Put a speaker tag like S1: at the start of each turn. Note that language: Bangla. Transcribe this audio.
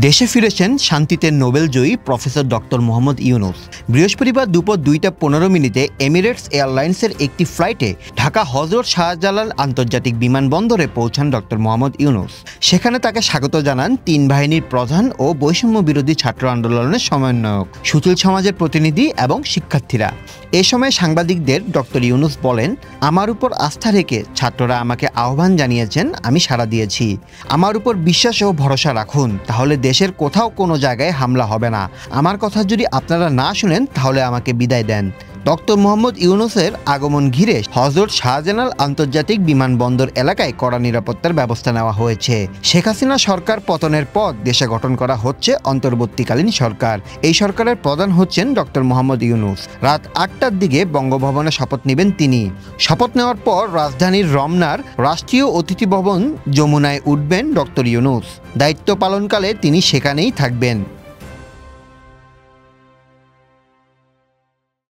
S1: দেশে ফিরেছেন শান্তিতে নোবেলজয়ী প্রফেসর ডক্টর মোহাম্মদ ইউনূস। বৃহস্পতিবার দুপুর 2:15 এমিরেটস এয়ারলাইন্সের একটি ফ্লাইটে ঢাকা হযরত শাহজালাল আন্তর্জাতিক বিমানবন্দরে পৌঁছান ডক্টর মোহাম্মদ ইউনূস। সেখানে তাকে স্বাগত জানান তিন বাহিনীর প্রধান ও বৈষম্য বিরোধী ছাত্র আন্দোলনের সমন্বয়ক, সুশীল সমাজের প্রতিনিধি এবং শিক্ষার্থীরা। এ সময় সাংবাদিকদের ডক্টর ইউনূস বলেন, আমার উপর আস্থা রেখে ছাত্ররা আমাকে আহ্বান জানিয়েছেন, আমি সাড়া দিয়েছি। আমার উপর বিশ্বাস ও ভরসা রাখুন, তাহলে দেশের কোথাও কোনো জায়গায় হামলা হবে না। আমার কথা যদি আপনারা না শুনেন তাহলে আমাকে বিদায় দেন। ডক্টর মোহাম্মদ ইউনূসের আগমন ঘিরে হযরত শাহজালাল আন্তর্জাতিক বিমানবন্দর এলাকায় কড়া নিরাপত্তার ব্যবস্থা নেওয়া হয়েছে। শেখ হাসিনা সরকার পতনের পর দেশে গঠন করা হচ্ছে অন্তর্বর্তীকালীন সরকার। এই সরকারের প্রধান হচ্ছেন ডক্টর মোহাম্মদ ইউনূস। রাত 8টার দিকে বঙ্গভবনে শপথ নেবেন তিনি। শপথ নেওয়ার পর রাজধানীর রমনার রাষ্ট্রীয় অতিথি ভবন যমুনায় উঠবেন ডক্টর ইউনূস। দায়িত্ব পালনকালে তিনি সেখানেই থাকবেন।